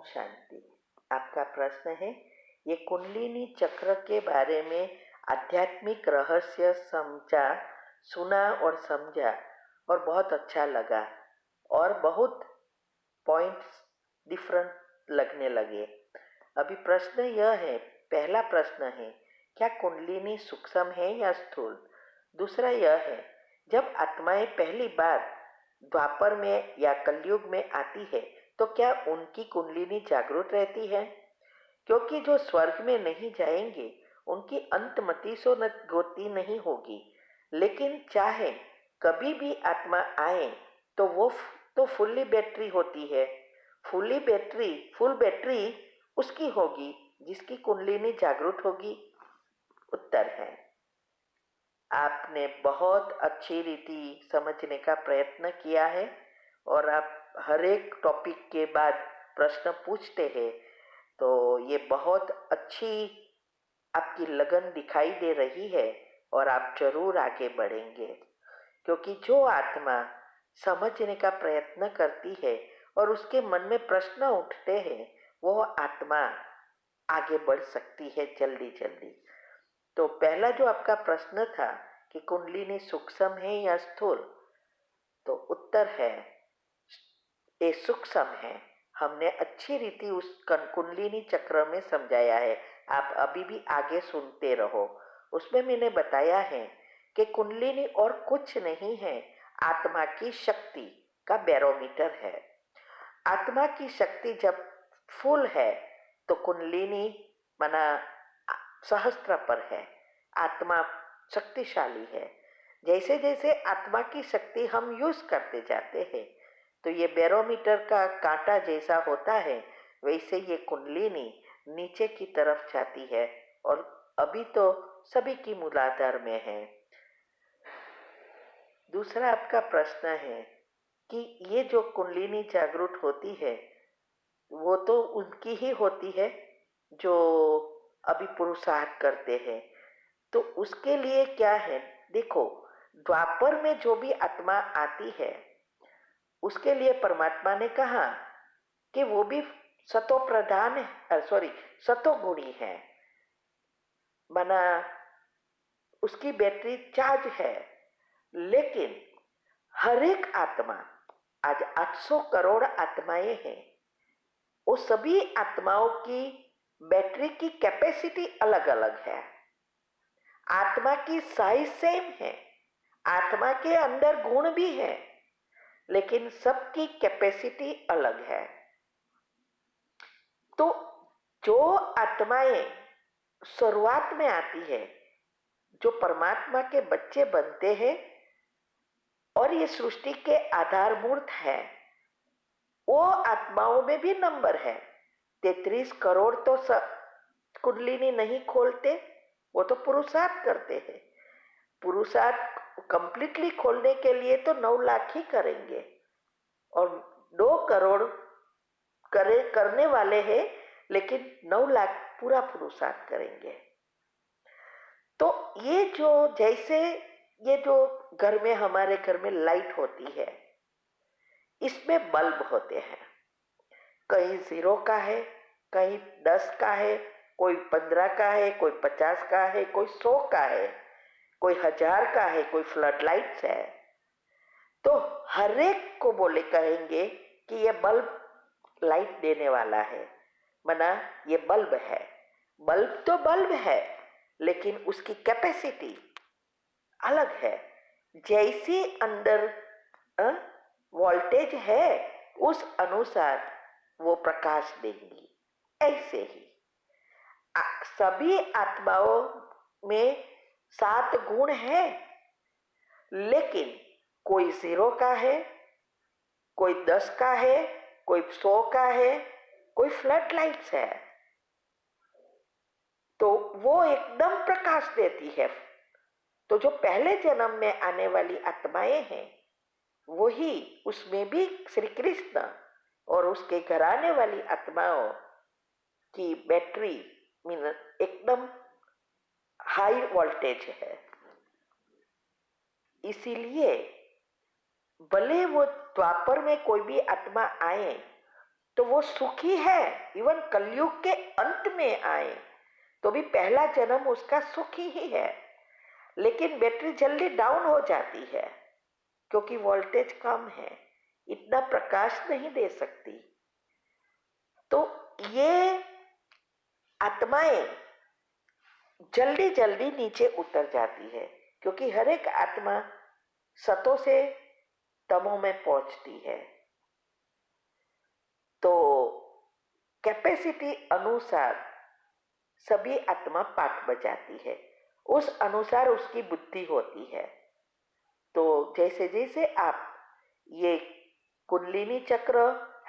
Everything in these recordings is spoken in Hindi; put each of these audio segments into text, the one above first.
शांति। आपका प्रश्न है, ये कुंडलिनी चक्र के बारे में आध्यात्मिक रहस्य सुना और समझा और बहुत अच्छा लगा और बहुत पॉइंट्स डिफरेंट लगने लगे। अभी प्रश्न यह है, पहला प्रश्न है, क्या कुंडलिनी सूक्ष्म है या स्थूल? दूसरा यह है, जब आत्माएं पहली बार द्वापर में या कलयुग में आती है तो क्या उनकी कुंडलिनी जागृत रहती है? क्योंकि जो स्वर्ग में नहीं जाएंगे उनकी अंतमति गति नहीं होगी, लेकिन चाहे कभी भी आत्मा आए तो वो तो फुल्ली बैटरी होती है। फुल बैटरी उसकी होगी जिसकी कुंडलिनी जागृत होगी। उत्तर है, आपने बहुत अच्छी रीति समझने का प्रयत्न किया है और आप हर एक टॉपिक के बाद प्रश्न पूछते हैं, तो ये बहुत अच्छी आपकी लगन दिखाई दे रही है और आप जरूर आगे बढ़ेंगे। क्योंकि जो आत्मा समझने का प्रयत्न करती है और उसके मन में प्रश्न उठते हैं, वो आत्मा आगे बढ़ सकती है जल्दी जल्दी। तो पहला जो आपका प्रश्न था कि कुंडलिनी सूक्ष्म है या स्थूल, तो उत्तर है ये सूक्ष्म है। हमने अच्छी रीति उस कुंडलिनी चक्र में समझाया है, आप अभी भी आगे सुनते रहो। उसमें मैंने बताया है कि कुंडलिनी और कुछ नहीं है, आत्मा की शक्ति का बैरोमीटर है। आत्मा की शक्ति जब फुल है तो कुंडलिनी माना सहस्त्र पर है, आत्मा शक्तिशाली है। जैसे जैसे आत्मा की शक्ति हम यूज करते जाते हैं तो ये बैरोमीटर का कांटा जैसा होता है, वैसे ये कुंडलिनी नीचे की तरफ जाती है और अभी तो सभी की मूलाधार में है। दूसरा आपका प्रश्न है कि ये जो कुंडलिनी जागृत होती है वो तो उनकी ही होती है जो अभी पुरुषार्थ करते हैं। तो उसके लिए क्या है, देखो द्वापर में जो भी आत्मा आती है उसके लिए परमात्मा ने कहा कि वो भी सतो प्रधान है, सतो गुणी है, माना उसकी बैटरी चार्ज है। लेकिन हर एक आत्मा, आज 800 करोड़ आत्माएं हैं, वो सभी आत्माओं की बैटरी की कैपेसिटी अलग अलग है। आत्मा की साइज सेम है, आत्मा के अंदर गुण भी है, लेकिन सबकी कैपेसिटी अलग है। तो जो आत्माएं शुरुआत में आती है, जो परमात्मा के बच्चे बनते हैं और ये सृष्टि के आधारभूत है, वो आत्माओं में भी नंबर है। 33 करोड़ तो कुंडलिनी नहीं खोलते, वो तो पुरुषार्थ करते हैं। पुरुषार्थ कंप्लीटली खोलने के लिए तो 9 लाख ही करेंगे और 2 करोड़ करने वाले हैं, लेकिन 9 लाख पूरा पुरुषार्थ करेंगे। तो ये जो जैसे ये जो घर में, हमारे घर में लाइट होती है, इसमें बल्ब होते हैं, कहीं 0 का है, कहीं 10 का है, कोई 15 का है, कोई 50 का है, कोई 100 का है, कोई 1000 का है, कोई फ्लड लाइट्स है। तो हर एक को बोले कहेंगे कि ये बल्ब लाइट देने वाला है, माना ये बल्ब है। बल्ब तो बल्ब है, लेकिन उसकी कैपेसिटी अलग है। जैसी अंदर वोल्टेज है उस अनुसार वो प्रकाश देंगी। ऐसे ही सभी आत्माओं में 7 गुण है, लेकिन कोई 0 का है, कोई 10 का है, कोई 100 का है, कोई फ्लड लाइट्स है। तो वो एकदम प्रकाश देती है। तो जो पहले जन्म में आने वाली आत्माएं हैं, वही उसमें भी श्री कृष्ण और उसके घर आने वाली आत्माओं की बैटरी एकदम हाई वोल्टेज है। इसीलिए भले वो द्वापर में कोई भी आत्मा आए तो वो सुखी है। इवन कलयुग के अंत में आए तो भी पहला जन्म उसका सुखी ही है, लेकिन बैटरी जल्दी डाउन हो जाती है क्योंकि वोल्टेज कम है, इतना प्रकाश नहीं दे सकती। तो ये आत्माएं जल्दी जल्दी नीचे उतर जाती है क्योंकि हर एक आत्मा सतों से तमों में पहुंचती है। तो कैपेसिटी अनुसार सभी आत्मा पाठ बजाती है, उस अनुसार उसकी बुद्धि होती है। तो जैसे जैसे आप ये कुंडलिनी चक्र,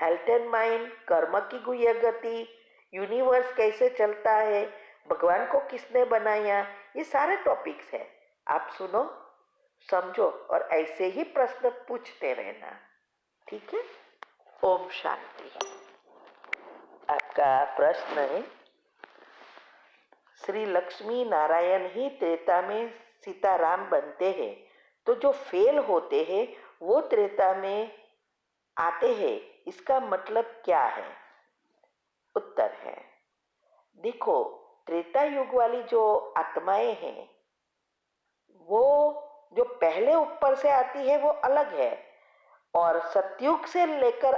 हेल्थ एंड माइंड, कर्म की गुह्य गति, यूनिवर्स कैसे चलता है, भगवान को किसने बनाया, ये सारे टॉपिक्स हैं। आप सुनो, समझो और ऐसे ही प्रश्न पूछते रहना, ठीक है। ओम शांति। आपका प्रश्न है, श्री लक्ष्मी नारायण ही त्रेता में सीताराम बनते हैं, तो जो फेल होते हैं वो त्रेता में आते हैं, इसका मतलब क्या है? उत्तर है, देखो, त्रेता युग वाली जो आत्माएं हैं वो जो पहले ऊपर से आती है वो अलग है, और सतयुग से लेकर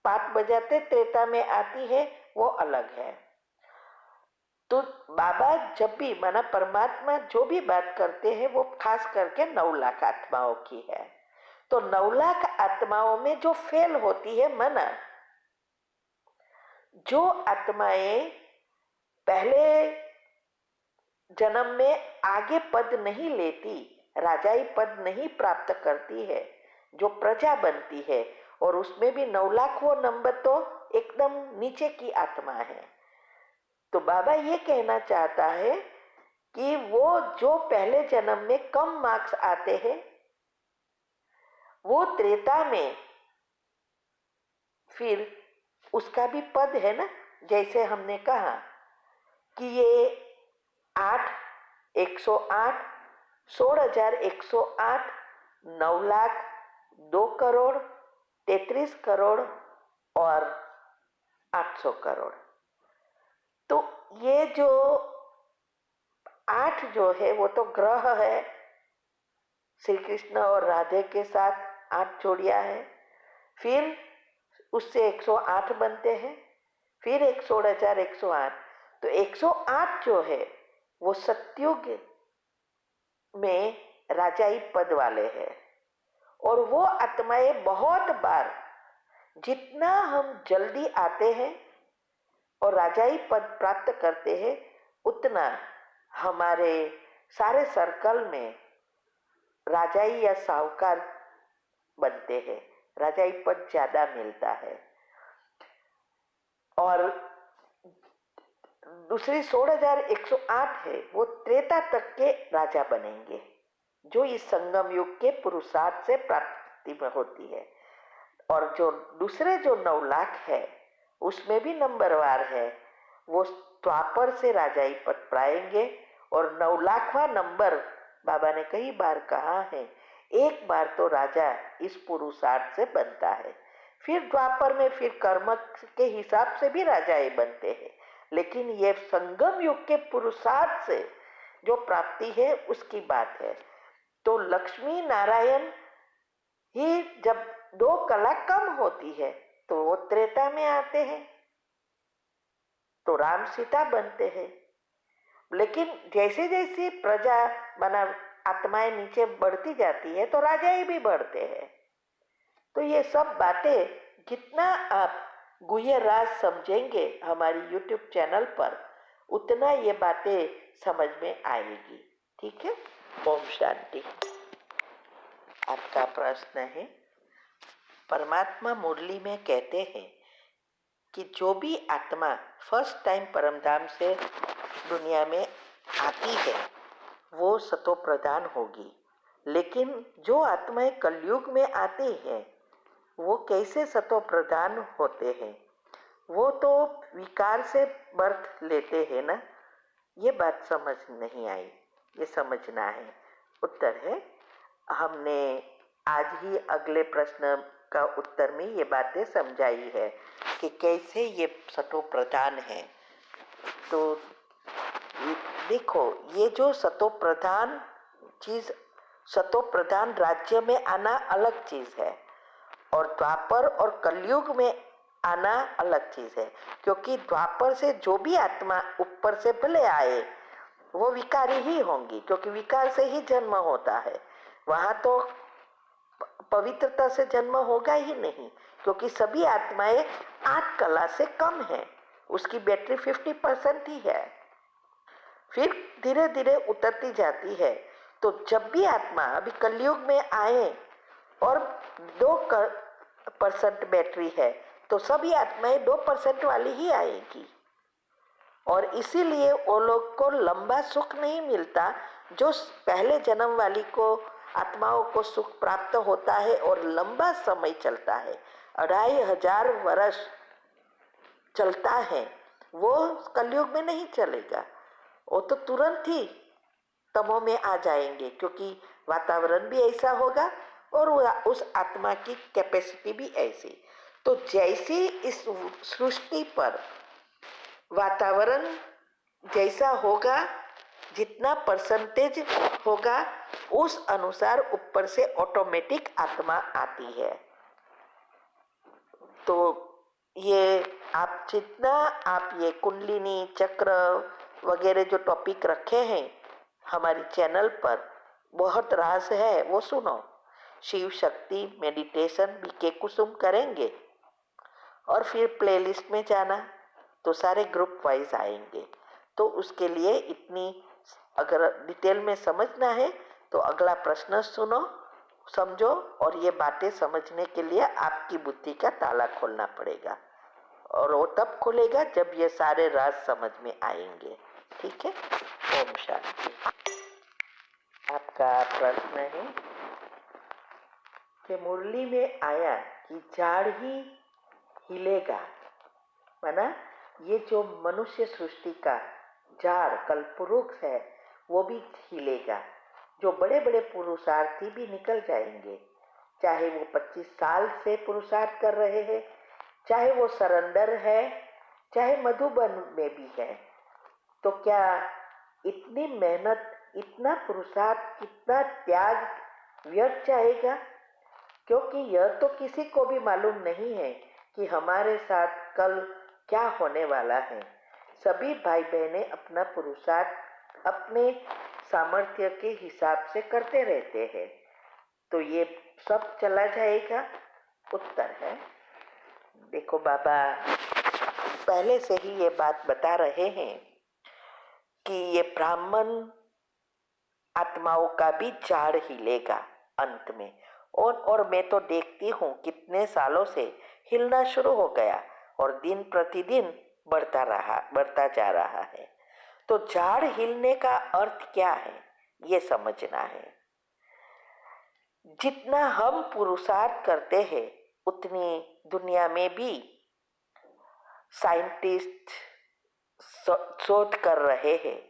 पाठ बजाते त्रेता में आती है वो अलग है। तो बाबा जब भी माना परमात्मा जो भी बात करते हैं वो खास करके 9 लाख आत्माओं की है। तो 9 लाख आत्माओं में जो फेल होती है मना, जो आत्माएं पहले जन्म में आगे पद नहीं लेती, राजाई पद नहीं प्राप्त करती है, जो प्रजा बनती है, और उसमें भी 9 लाख वो नंबर तो एकदम नीचे की आत्मा है। तो बाबा ये कहना चाहता है कि वो जो पहले जन्म में कम मार्क्स आते हैं वो त्रेता में फिर उसका भी पद है ना। जैसे हमने कहा कि ये 8, 108, 16,108, 9 लाख, 2 करोड़, 33 करोड़ और 800 करोड़। तो ये जो 8 जो है वो तो ग्रह है, श्री कृष्ण और राधे के साथ 8 जोड़ियां है, फिर उससे 108 बनते हैं, फिर 16,108। तो 108 जो है वो सतयुग में राजाई पद वाले हैं, और वो आत्माएं बहुत बार जितना हम जल्दी आते हैं और राजाई पद प्राप्त करते हैं उतना हमारे सारे सर्कल में राजाई या साहूकार बनते हैं, राजाई पद ज्यादा मिलता है। और दूसरी 16,108 है वो त्रेता तक के राजा बनेंगे, जो इस संगम युग के पुरुषार्थ से प्राप्ति में होती है। और जो दूसरे जो 9 लाख है उसमें भी नंबरवार है, वो द्वापर से राजाई पद पाएंगे। और 9 लाखवां नंबर बाबा ने कई बार कहा है, एक बार तो राजा इस पुरुषार्थ से बनता है, फिर द्वापर में फिर कर्म के हिसाब से भी राजाएं बनते हैं, लेकिन ये संगम युग के पुरुषार्थ से जो प्राप्ति है उसकी बात है। तो लक्ष्मी नारायण ही जब 2 कला कम होती है तो वो त्रेता में आते हैं, तो राम सीता बनते हैं। लेकिन जैसे जैसे प्रजा बना आत्माएं नीचे बढ़ती जाती है तो राजाएं भी बढ़ते हैं। तो ये सब बातें जितना आप गुह्य राज समझेंगे हमारी YouTube चैनल पर, उतना ये बातें समझ में आएगी, ठीक है। ओम शांति। आपका प्रश्न है, परमात्मा मुरली में कहते हैं कि जो भी आत्मा फर्स्ट टाइम परमधाम से दुनिया में आती है वो सतो प्रधान होगी, लेकिन जो आत्माएं कलयुग में आती हैं वो कैसे सतो प्रधान होते हैं? वो तो विकार से बर्थ लेते हैं ना। ये बात समझ नहीं आई, ये समझना है। उत्तर है, हमने आज ही अगले प्रश्न का उत्तर में ये बातें समझाई है कि कैसे ये सतो प्रधान है। तो देखो, ये जो सतो प्रधान चीज, सतो प्रधान राज्य में आना अलग चीज है और द्वापर और कलयुग में आना अलग चीज है। क्योंकि द्वापर से जो भी आत्मा ऊपर से भले आए वो विकारी ही होंगी, क्योंकि विकार से ही जन्म होता है। वहां तो पवित्रता से जन्म होगा ही नहीं, क्योंकि सभी आत्माएं 8 कला से कम है, उसकी बैटरी 50% ही है, फिर धीरे धीरे उतरती जाती है। तो जब भी आत्मा अभी कलयुग में आए और 2% बैटरी है, तो सभी आत्माएं 2% वाली ही आएगी। और इसीलिए वो लोग को लंबा सुख नहीं मिलता, जो पहले जन्म वाली को आत्माओं को सुख प्राप्त होता है और लंबा समय चलता है, 2500 वर्ष चलता है, वो कलयुग में नहीं चलेगा। वो तो तुरंत ही तमो में आ जाएंगे, क्योंकि वातावरण भी ऐसा होगा और उस आत्मा की कैपेसिटी भी ऐसी। तो जैसी इस सृष्टि पर वातावरण जैसा होगा, जितना परसेंटेज होगा, उस अनुसार ऊपर से ऑटोमेटिक आत्मा आती है। तो ये आप जितना आप ये कुंडलिनी चक्र वगैरह जो टॉपिक रखे हैं हमारी चैनल पर, बहुत राज है, वो सुनो। शिव शक्ति मेडिटेशन बीके कुसुम करेंगे और फिर प्लेलिस्ट में जाना तो सारे ग्रुप वाइज आएंगे। तो उसके लिए इतनी, अगर डिटेल में समझना है तो अगला प्रश्न सुनो, समझो, और ये बातें समझने के लिए आपकी बुद्धि का ताला खोलना पड़ेगा, और वो तब खुलेगा जब ये सारे राज समझ में आएंगे। ठीक है। ओम शांति। आपका प्रश्न है कि मुरली में आया कि झाड़ ही हिलेगा, माना ये जो मनुष्य सृष्टि का झाड़ कल्पवृक्ष है वो भी हिलेगा। जो बड़े बड़े पुरुषार्थी भी निकल जाएंगे, चाहे वो 25 साल से पुरुषार्थ कर रहे हैं, चाहे वो सरेंडर है, चाहे मधुबन में भी है। तो क्या इतनी मेहनत, इतना पुरुषार्थ, कितना त्याग व्यर्थ जाएगा? क्योंकि यह तो किसी को भी मालूम नहीं है कि हमारे साथ कल क्या होने वाला है। सभी भाई बहनें अपना पुरुषार्थ अपने सामर्थ्य के हिसाब से करते रहते हैं। तो ये सब चला जाएगा? उत्तर है, देखो बाबा पहले से ही ये बात बता रहे हैं कि ये ब्राह्मण आत्माओं का भी झाड़ हिलेगा अंत में। और मैं तो देखती हूँ कितने सालों से हिलना शुरू हो गया और दिन प्रतिदिन बढ़ता जा रहा है। तो झाड़ हिलने का अर्थ क्या है ये समझना है। जितना हम पुरुषार्थ करते हैं उतनी दुनिया में भी साइंटिस्ट शोध कर रहे हैं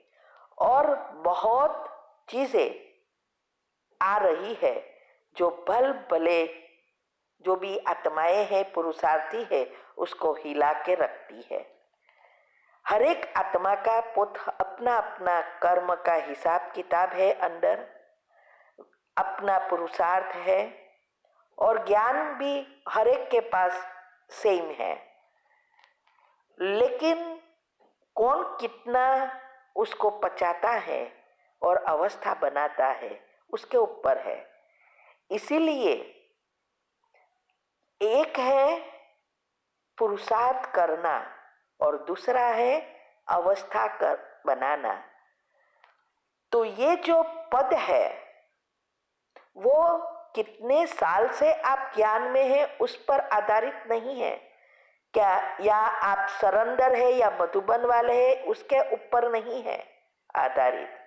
और बहुत चीजें आ रही है जो भले जो भी आत्माएं हैं, पुरुषार्थी है, उसको हिला के रखती है। हर एक आत्मा का अपना अपना कर्म का हिसाब किताब है, अंदर अपना पुरुषार्थ है और ज्ञान भी हर एक के पास सेम है। लेकिन कौन कितना उसको पचाता है और अवस्था बनाता है उसके ऊपर है। इसीलिए एक है पुरुषार्थ करना और दूसरा है अवस्था कर बनाना। तो ये जो पद है वो कितने साल से आप ज्ञान में है उस पर आधारित नहीं है। क्या या आप सरेंडर है या मधुबन वाले है उसके ऊपर नहीं है आधारित।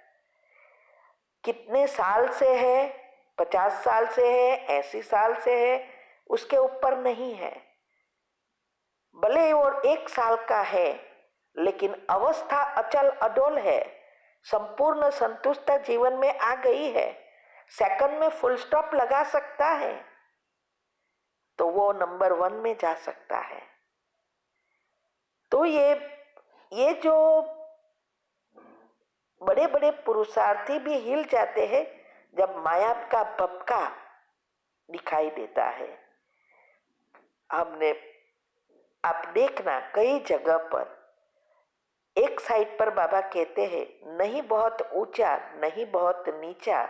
कितने साल से है, 50 साल से है, 80 साल से है, उसके ऊपर नहीं है। भले वो 1 साल का है लेकिन अवस्था अचल अडोल है, संपूर्ण संतुष्टता जीवन में आ गई है, सेकंड में फुल स्टॉप लगा सकता है। तो वो नंबर 1 में जा सकता है। तो ये जो बड़े बड़े पुरुषार्थी भी हिल जाते हैं जब माया का भपका दिखाई देता है। हमने आप देखना कई जगह पर एक साइड पर बाबा कहते हैं नहीं बहुत ऊंचा नहीं बहुत नीचा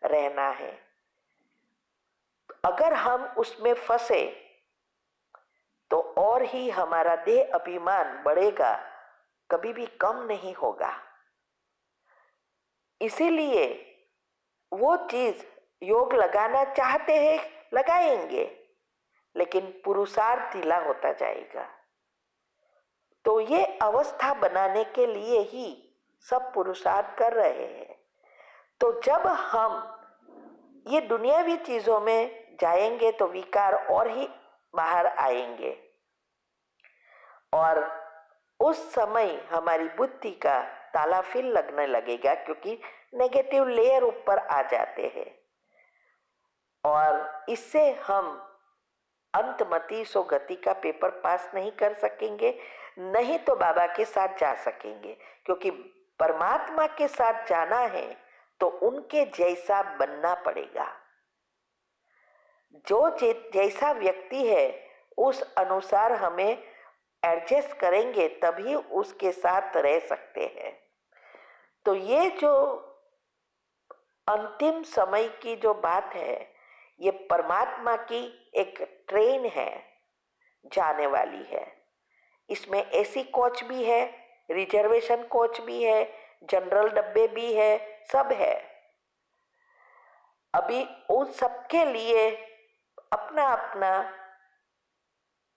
रहना है। अगर हम उसमें फंसे तो और ही हमारा देह अभिमान बढ़ेगा, कभी भी कम नहीं होगा। इसीलिए वो चीज योग लगाना चाहते हैं लगाएंगे, लेकिन पुरुषार्थ ढीला होता जाएगा। तो ये अवस्था बनाने के लिए ही सब पुरुषार्थ कर रहे हैं। तो जब हम ये दुनियावी चीजों में जाएंगे तो विकार और ही बाहर आएंगे और उस समय हमारी बुद्धि का ताला फिर लगने लगेगा, क्योंकि नेगेटिव लेयर ऊपर आ जाते हैं और इससे हम अंतमति सो गति का पेपर पास नहीं कर सकेंगे, नहीं तो बाबा के साथ जा सकेंगे। क्योंकि परमात्मा के साथ जाना है तो उनके जैसा बनना पड़ेगा। जो जैसा व्यक्ति है उस अनुसार हमें एडजस्ट करेंगे तभी उसके साथ रह सकते हैं। तो ये जो अंतिम समय की जो बात है, ये परमात्मा की एक ट्रेन है, जाने वाली है। इसमें एसी कोच भी है, रिजर्वेशन कोच भी है, जनरल डब्बे भी है, सब है। अभी उन सबके लिए अपना अपना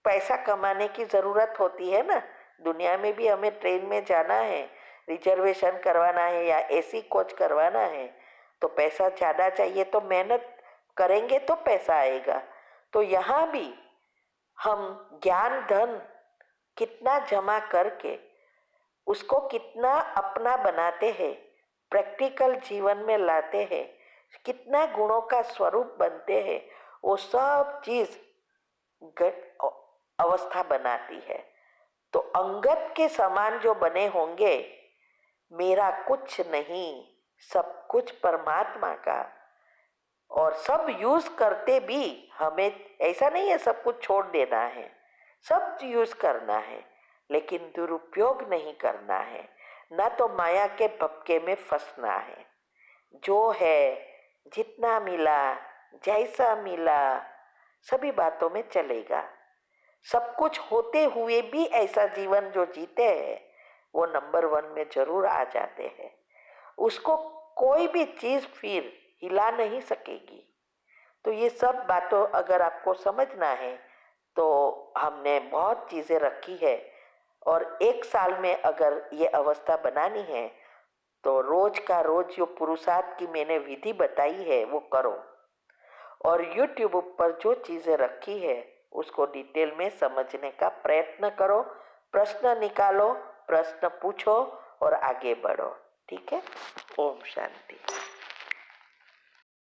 पैसा कमाने की जरूरत होती है ना। दुनिया में भी हमें ट्रेन में जाना है, रिजर्वेशन करवाना है या एसी कोच करवाना है तो पैसा ज़्यादा चाहिए, तो मेहनत करेंगे तो पैसा आएगा। तो यहाँ भी हम ज्ञान धन कितना जमा करके उसको कितना अपना बनाते हैं, प्रैक्टिकल जीवन में लाते हैं, कितना गुणों का स्वरूप बनते हैं, वो सब चीज अवस्था बनाती है। तो अंगत के समान जो बने होंगे, मेरा कुछ नहीं सब कुछ परमात्मा का, और सब यूज करते भी हमें ऐसा नहीं है सब कुछ छोड़ देना है, सब यूज करना है, लेकिन दुरुपयोग नहीं करना है, ना तो माया के भपके में फंसना है। जो है जितना मिला जैसा मिला सभी बातों में चलेगा। सब कुछ होते हुए भी ऐसा जीवन जो जीते हैं वो नंबर 1 में जरूर आ जाते हैं। उसको कोई भी चीज फिर हिला नहीं सकेगी। तो ये सब बातों अगर आपको समझना है तो हमने बहुत चीजें रखी है, और 1 साल में अगर ये अवस्था बनानी है तो रोज का रोज जो पुरुषार्थ की मैंने विधि बताई है वो करो, और YouTube पर जो चीजें रखी है उसको डिटेल में समझने का प्रयत्न करो, प्रश्न निकालो, प्रश्न पूछो और आगे बढ़ो। ठीक है। ओम शांति।